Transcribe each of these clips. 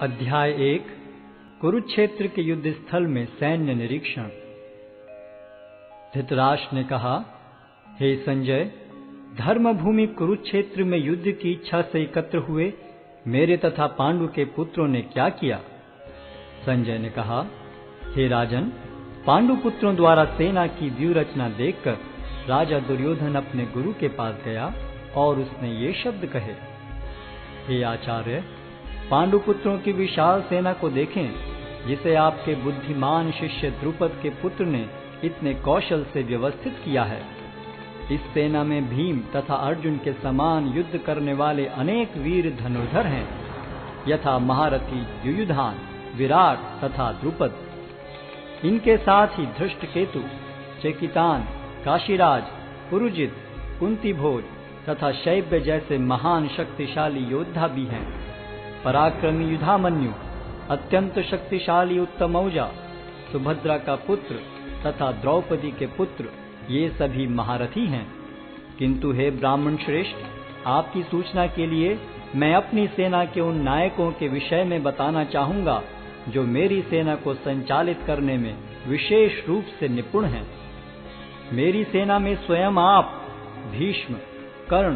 अध्याय 1 कुरुक्षेत्र के युद्ध स्थल में सैन्य निरीक्षण। धृतराष्ट्र ने कहा, हे संजय, धर्मभूमि कुरुक्षेत्र में युद्ध की इच्छा से एकत्र हुए मेरे तथा पांडु के पुत्रों ने क्या किया? संजय ने कहा, हे राजन, पांडु पुत्रों द्वारा सेना की व्यूह रचना देखकर राजा दुर्योधन अपने गुरु के पास गया और उसने ये शब्द कहे, हे आचार्य, पांडु पुत्रों की विशाल सेना को देखें, जिसे आपके बुद्धिमान शिष्य द्रुपद के पुत्र ने इतने कौशल से व्यवस्थित किया है। इस सेना में भीम तथा अर्जुन के समान युद्ध करने वाले अनेक वीर धनुर्धर हैं, यथा महारथी युयुधान, विराट तथा द्रुपद। इनके साथ ही धृष्टकेतु, चेकितान, काशीराज, पुरुजित, कुंतीभोज तथा शैब्य जैसे महान शक्तिशाली योद्धा भी हैं। पराक्रमी युधामन्यु, अत्यंत शक्तिशाली उत्तमौजा, सुभद्रा का पुत्र तथा द्रौपदी के पुत्र, ये सभी महारथी हैं। किंतु हे ब्राह्मण श्रेष्ठ, आपकी सूचना के लिए मैं अपनी सेना के उन नायकों के विषय में बताना चाहूंगा जो मेरी सेना को संचालित करने में विशेष रूप से निपुण हैं। मेरी सेना में स्वयं आप, भीष्म, कर्ण,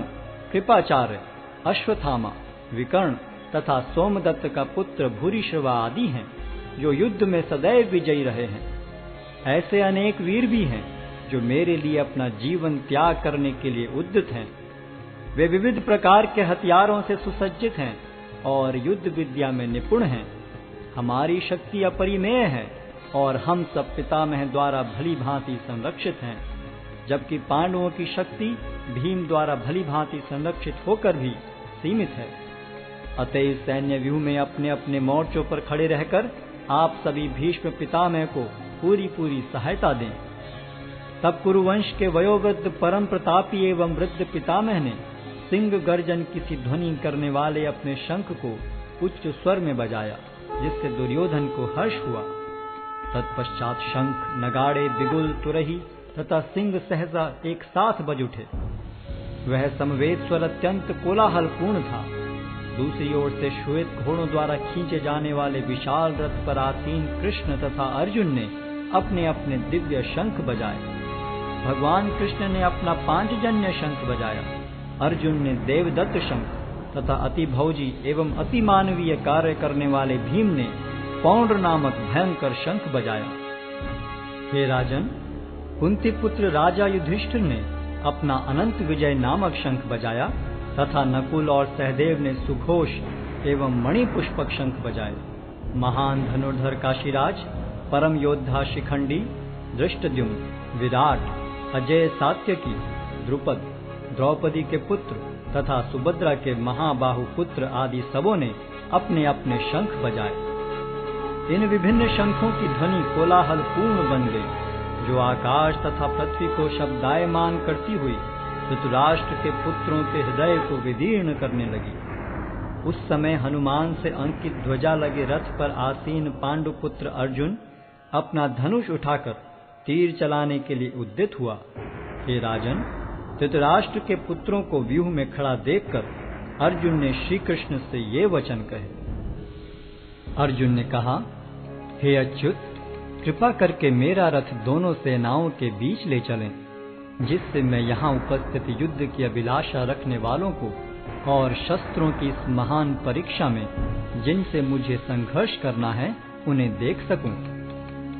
कृपाचार्य, अश्वत्थामा, विकर्ण तथा सोमदत्त का पुत्र भूरिश्रवा आदि हैं, जो युद्ध में सदैव विजयी रहे हैं। ऐसे अनेक वीर भी हैं जो मेरे लिए अपना जीवन त्याग करने के लिए उद्यत हैं। वे विविध प्रकार के हथियारों से सुसज्जित हैं और युद्ध विद्या में निपुण हैं। हमारी शक्ति अपरिमेय है और हम सब पितामह द्वारा भली भांति संरक्षित हैं, जबकि पांडवों की शक्ति भीम द्वारा भली भांति संरक्षित होकर भी सीमित है। अतएव सैन्य व्यूह में अपने अपने मोर्चों पर खड़े रहकर आप सभी भीष्म पितामह को पूरी सहायता दें। तब कुरुवंश के वयोवृद्ध परम प्रतापी एवं वृद्ध पितामह ने सिंह गर्जन की ध्वनि करने वाले अपने शंख को उच्च स्वर में बजाया, जिससे दुर्योधन को हर्ष हुआ। तत्पश्चात शंख, नगाड़े, बिगुल, तुरही तथा सिंह सहसा एक साथ बज उठे। वह समवेत स्वर अत्यंत कोलाहलपूर्ण था। दूसरी ओर से श्वेत घोड़ों द्वारा खींचे जाने वाले विशाल रथ पर आसीन कृष्ण तथा अर्जुन ने अपने अपने दिव्य शंख बजाए। भगवान कृष्ण ने अपना पांचजन्य शंख बजाया, अर्जुन ने देवदत्त शंख तथा अति भौजी एवं अति मानवीय कार्य करने वाले भीम ने पौंड्र नामक भयंकर शंख बजाया। हे राजन, कुंती पुत्र राजा युधिष्ठिर ने अपना अनंत विजय नामक शंख बजाया तथा नकुल और सहदेव ने सुघोष एवं मणिपुष्पक शंख बजाए। महान धनुर्धर काशीराज, परम योद्धा शिखंडी, धृष्टद्युम्न, विराट, अजय सात्यकी, द्रुपद, द्रौपदी के पुत्र तथा सुभद्रा के महाबाहु पुत्र आदि सबों ने अपने अपने शंख बजाए। इन विभिन्न शंखों की ध्वनि कोलाहल पूर्ण बन गई, जो आकाश तथा पृथ्वी को शब्दायमान करती हुई धृतराष्ट्र के पुत्रों के हृदय को विदीर्ण करने लगी। उस समय हनुमान से अंकित ध्वजा लगे रथ पर आसीन पांडुपुत्र अर्जुन अपना धनुष उठाकर तीर चलाने के लिए उद्यत हुआ। हे राजन, धृतराष्ट्र के पुत्रों को व्यूह में खड़ा देखकर अर्जुन ने श्री कृष्ण से ये वचन कहे। अर्जुन ने कहा, हे अच्युत, कृपा करके मेरा रथ दोनों सेनाओं के बीच ले चलें, जिससे मैं यहाँ उपस्थित युद्ध की अभिलाषा रखने वालों को और शस्त्रों की इस महान परीक्षा में जिनसे मुझे संघर्ष करना है उन्हें देख सकूं।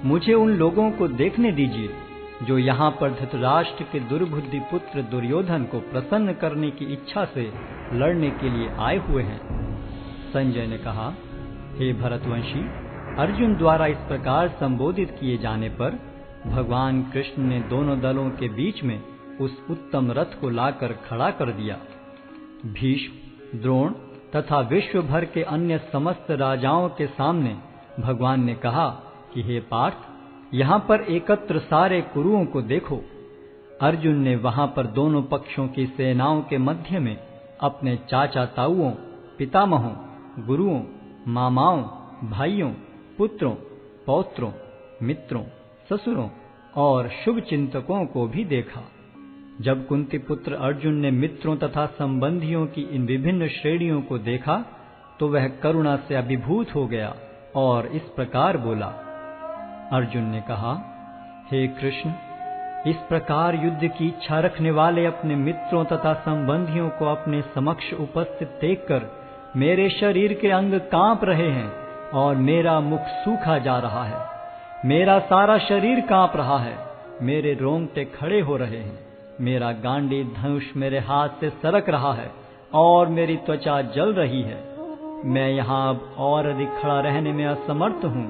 मुझे उन लोगों को देखने दीजिए जो यहाँ पर धृतराष्ट्र के दुर्बुद्धि पुत्र दुर्योधन को प्रसन्न करने की इच्छा से लड़ने के लिए आए हुए हैं। संजय ने कहा, हे भरतवंशी, अर्जुन द्वारा इस प्रकार संबोधित किए जाने पर भगवान कृष्ण ने दोनों दलों के बीच में उस उत्तम रथ को लाकर खड़ा कर दिया। भीष्म, द्रोण तथा विश्व भर के अन्य समस्त राजाओं के सामने भगवान ने कहा कि हे पार्थ, यहाँ पर एकत्र सारे कुरुओं को देखो। अर्जुन ने वहां पर दोनों पक्षों की सेनाओं के मध्य में अपने चाचा ताऊओं, पितामहों, गुरुओं, मामाओं, भाइयों, पुत्रों, पौत्रों, मित्रों, ससुरों और शुभ चिंतकों को भी देखा। जब कुंती पुत्र अर्जुन ने मित्रों तथा संबंधियों की इन विभिन्न श्रेणियों को देखा तो वह करुणा से अभिभूत हो गया और इस प्रकार बोला। अर्जुन ने कहा, हे कृष्ण, इस प्रकार युद्ध की इच्छा रखने वाले अपने मित्रों तथा संबंधियों को अपने समक्ष उपस्थित देखकर मेरे शरीर के अंग कांप रहे हैं और मेरा मुख सूखा जा रहा है। मेरा सारा शरीर कांप रहा है, मेरे रोंगटे खड़े हो रहे हैं, मेरा गांडी धनुष मेरे हाथ से सरक रहा है और मेरी त्वचा जल रही है। मैं यहाँ अब और अधिक खड़ा रहने में असमर्थ हूँ।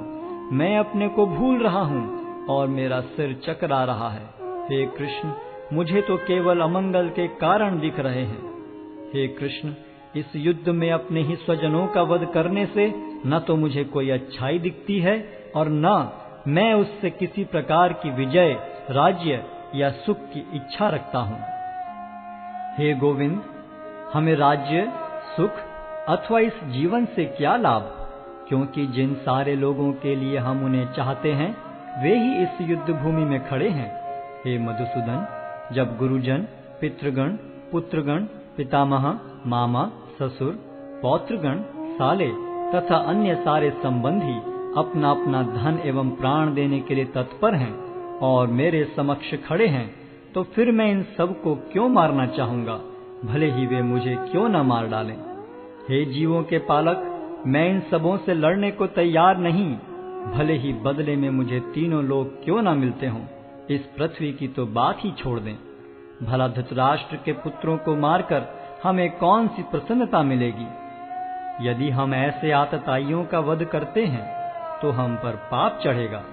मैं अपने को भूल रहा हूँ और मेरा सिर चकरा रहा है। हे कृष्ण, मुझे तो केवल अमंगल के कारण दिख रहे हैं। हे कृष्ण, इस युद्ध में अपने ही स्वजनों का वध करने से न तो मुझे कोई अच्छाई दिखती है और न मैं उससे किसी प्रकार की विजय, राज्य या सुख की इच्छा रखता हूँ। हे गोविंद, हमें राज्य, सुख अथवा इस जीवन से क्या लाभ, क्योंकि जिन सारे लोगों के लिए हम उन्हें चाहते हैं वे ही इस युद्ध भूमि में खड़े हैं। हे मधुसूदन, जब गुरुजन, पितृगण, पुत्रगण, पितामह, मामा, ससुर, पौत्रगण, साले तथा अन्य सारे संबंधी अपना अपना धन एवं प्राण देने के लिए तत्पर हैं और मेरे समक्ष खड़े हैं, तो फिर मैं इन सब को क्यों मारना चाहूंगा, भले ही वे मुझे क्यों न मार डालें। हे जीवों के पालक, मैं इन सबों से लड़ने को तैयार नहीं, भले ही बदले में मुझे तीनों लोग क्यों न मिलते हों। इस पृथ्वी की तो बात ही छोड़ दें। भला धृतराष्ट्र के पुत्रों को मारकर हमें कौन सी प्रसन्नता मिलेगी। यदि हम ऐसे आतताइयों का वध करते हैं तो हम पर पाप चढ़ेगा।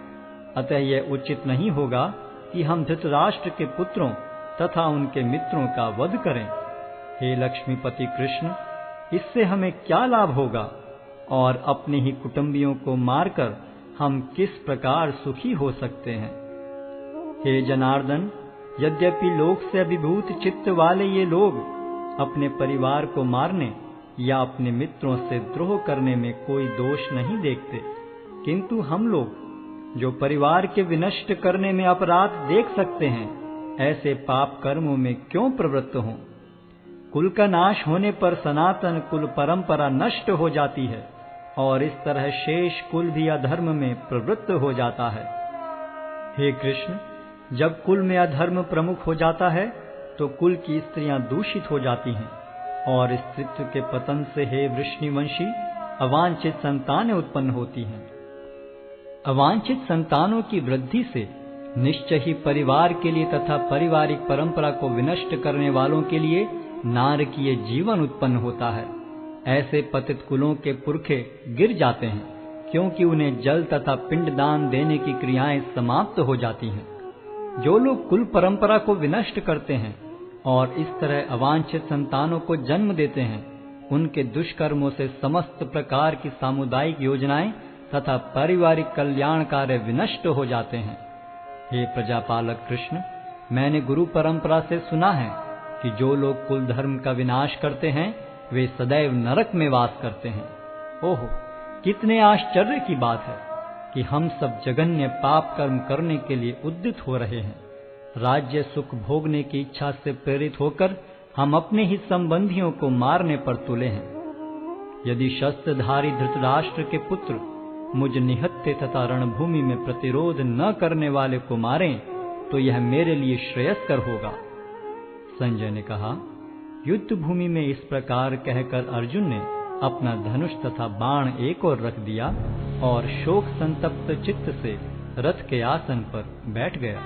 अतः यह उचित नहीं होगा कि हम धृतराष्ट्र के पुत्रों तथा उनके मित्रों का वध करें। हे लक्ष्मीपति कृष्ण, इससे हमें क्या लाभ होगा और अपने ही कुटुंबियों को मारकर हम किस प्रकार सुखी हो सकते हैं। हे जनार्दन, यद्यपि लोक से अभिभूत चित्त वाले ये लोग अपने परिवार को मारने या अपने मित्रों से द्रोह करने में कोई दोष नहीं देखते, किंतु हम लोग जो परिवार के विनष्ट करने में अपराध देख सकते हैं, ऐसे पाप कर्मों में क्यों प्रवृत्त हों। कुल का नाश होने पर सनातन कुल परंपरा नष्ट हो जाती है और इस तरह शेष कुल भी अधर्म में प्रवृत्त हो जाता है। हे कृष्ण, जब कुल में अधर्म प्रमुख हो जाता है तो कुल की स्त्रियां दूषित हो जाती हैं और स्त्रीत्व के पतन से हे वृष्णिवंशी अवांछित संतानें उत्पन्न होती हैं। अवांछित संतानों की वृद्धि से निश्चय ही परिवार के लिए तथा पारिवारिक परंपरा को विनष्ट करने वालों के लिए नारकीय जीवन उत्पन्न होता है। ऐसे पतित कुलों के पुरखे गिर जाते हैं, क्योंकि उन्हें जल तथा पिंडदान देने की क्रियाएं समाप्त हो जाती हैं। जो लोग कुल परंपरा को विनष्ट करते हैं और इस तरह अवांछित संतानों को जन्म देते हैं, उनके दुष्कर्मों से समस्त प्रकार की सामुदायिक योजनाएं तथा पारिवारिक कल्याण कार्य विनष्ट हो जाते हैं। हे प्रजापालक कृष्ण, मैंने गुरु परंपरा से सुना है कि जो लोग कुल धर्म का विनाश करते हैं वे सदैव नरक में वास करते हैं। ओह, कितने आश्चर्य की बात है कि हम सब जघन्य पाप कर्म करने के लिए उद्यत हो रहे हैं। राज्य सुख भोगने की इच्छा से प्रेरित होकर हम अपने ही संबंधियों को मारने पर तुले हैं। यदि शस्त्रधारी धृतराष्ट्र के पुत्र मुझ निहत्थे तथा रणभूमि में प्रतिरोध न करने वाले को मारें तो यह मेरे लिए श्रेयस्कर होगा। संजय ने कहा, युद्ध भूमि में इस प्रकार कहकर अर्जुन ने अपना धनुष तथा बाण एक ओर रख दिया और शोक संतप्त चित्त से रथ के आसन पर बैठ गया।